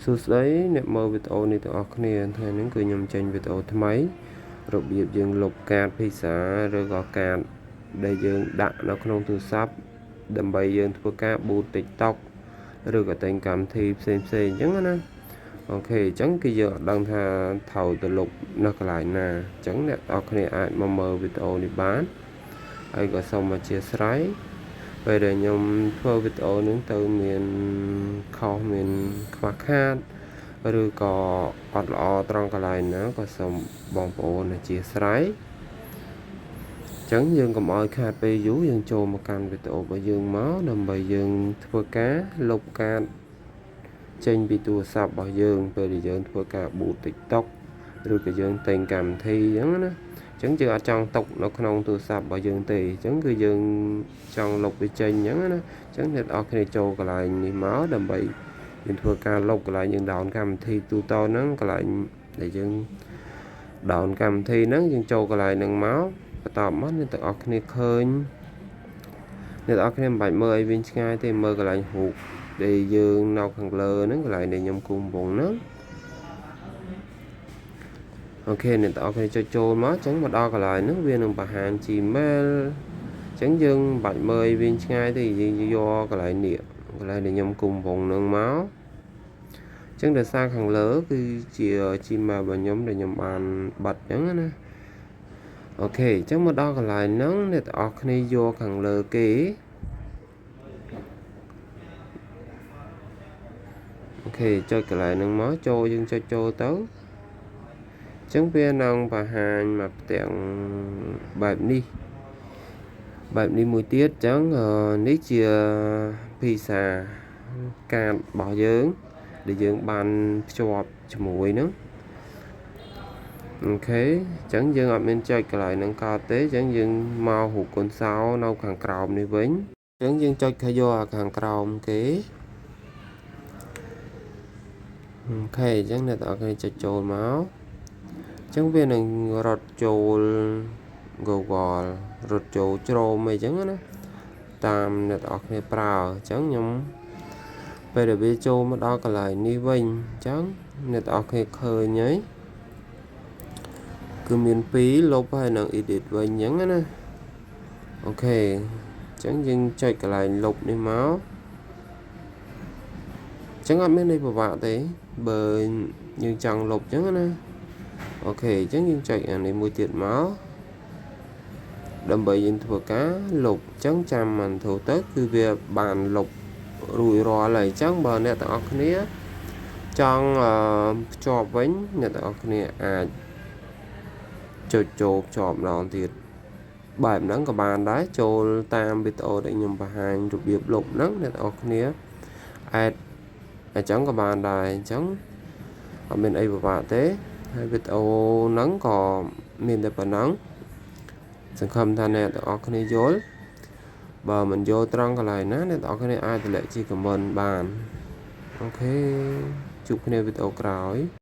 សួស្តីអ្នកមើលវីដេអូនេះទាំងអស់គ្នាថ្ងៃនេះគឺខ្ញុំចេញវីដេអូថ្មីរបៀបយើងលុបកាតភាសាឬក៏កាតដែលយើងដាក់នៅក្នុងទូរស័ព្ទដើម្បីយើងធ្វើការប៊ូត TikTok ឬក៏តែងកម្មវិធីផ្សេងៗអញ្ចឹងណាអូខេអញ្ចឹងគឺយើងអត់ដឹងថាត្រូវទៅលុបនៅកន្លែងណាអញ្ចឹងអ្នកទាំងអស់គ្នាអាចមកមើលវីដេអូនេះបានហើយក៏សូមអធិស្ឋានពេលដែលខ្ញុំធ្វើវីដេអូនេះទៅមានខុសមានខ្វះខាតឬក៏អត់ល្អត្រង់កន្លែងណាក៏សូមបងប្អូនអធិស្ឋានអញ្ចឹងយើងកុំឲ្យខាតពេលយូរយើងចូលមកកាន់វីដេអូរបស់យើងមកដើម្បីយើងធ្វើការលុបកាតចេញពីទូរស័ព្ទរបស់យើងពេលដែលយើងធ្វើការប៊ូត TikTok ឬក៏យើងតែងកម្មវិធីអញ្ចឹងណាអញ្ចឹងយើងអត់ចង់ຕົកនៅក្នុងទូរស័ព្ទរបស់យើងទេអញ្ចឹងគឺយើងចង់លុបវាចេញអញ្ចឹងណាអញ្ចឹងអ្នកនរគ្នាចូលកន្លែងនេះមកដើម្បីយើងធ្វើការលុបកន្លែងយើង down កម្មវិធីទូទៅហ្នឹងកន្លែងដែលយើង down កម្មវិធីហ្នឹងយើងចូលកន្លែងហ្នឹងមកបន្ទាប់មកអ្នកទាំងអស់គ្នាឃើញអ្នកទាំងអស់គ្នាមិនបាច់មើលឲ្យវិញឆ្ងាយទេមើលកន្លែងរូបដែលយើងនៅខាងលើហ្នឹងកន្លែងដែលខ្ញុំគូកំពុងហ្នឹងអូខេអ្នកទាំងអស់គ្នាចុចចូលមកអញ្ចឹងមកដល់កន្លែងហ្នឹងវានឹងបង្ហាញ Gmail អញ្ចឹងយើងមិនបាច់មើលវិញឆ្ងាយទេយើងយកកន្លែងនេះកន្លែងដែលខ្ញុំគុំវងនឹងមកអញ្ចឹងដោយសារខាងលើគឺជា Gmail របស់ខ្ញុំដែលខ្ញុំបានបិទអញ្ចឹងណាអូខេអញ្ចឹងមកដល់កន្លែងហ្នឹងអ្នកទាំងអស់គ្នាយកខាងលើគេអូខេចុចកន្លែងហ្នឹងមកចូលយើងចុចចូលទៅអញ្ចឹងវានឹងបង្ហាញមកផ្ទាំងបែបនេះមួយទៀតអញ្ចឹងនេះជាភាសាកាតរបស់យើងដែលយើងបានភ្ជាប់ជាមួយហ្នឹងអូខេអញ្ចឹងយើងអត់មានចុចកន្លែងហ្នឹងកើតទេអញ្ចឹងយើងមករូបកូនសោនៅខាងក្រោមនេះវិញអញ្ចឹងយើងចុចយកខាងក្រោមគេអូខេអញ្ចឹងអ្នកទាំងអស់គ្នាចុចចូលមកអញ្ចឹងវានឹងរត់ចូល Google រត់ចូល Chrome អីចឹងណាតាមអ្នកទាំងអស់គ្នាប្រើអញ្ចឹងខ្ញុំពេលដែលវាចូលមកដល់កន្លែងនេះវិញអញ្ចឹងអ្នកទាំងអស់គ្នាឃើញហើយគឺមាន2លុបហើយនឹង edit វិញអញ្ចឹងណាអូខេអញ្ចឹងយើងចុចកន្លែងលុបនេះមកអញ្ចឹងអត់មានអីពិបាកទេបើយើងចង់លុបអញ្ចឹងណាអូខេអញ្ចឹងយើងចុចអានេះមួយទៀតមកដើម្បីយើងធ្វើការលុបអញ្ចឹងចាំមិនធូរទៅគឺវាបានលុបរួចរាល់ហើយអញ្ចឹងបើអ្នកទាំងអស់គ្នាចង់ភ្ជាប់វិញអ្នកទាំងអស់គ្នាអាចចុចចូលភ្ជាប់ម្ដងទៀតបែបហ្នឹងក៏បានដែរចូលតាមវីដេអូដែលខ្ញុំបង្ហាញរបៀបលុបហ្នឹងអ្នកទាំងអស់គ្នាអាចអញ្ចឹងក៏បានដែរអញ្ចឹងអត់មានអីពិបាកទេហើយវីដេអូហ្នឹងក៏មានតែប៉ុណ្ណឹងសង្ឃឹមថាអ្នកទាំងអស់គ្នាយល់បើមិនយល់ត្រង់កន្លែងណាអ្នកទាំងអស់គ្នាអាចតម្លែកជា comment បានអូខេជួបគ្នាវីដេអូក្រោយ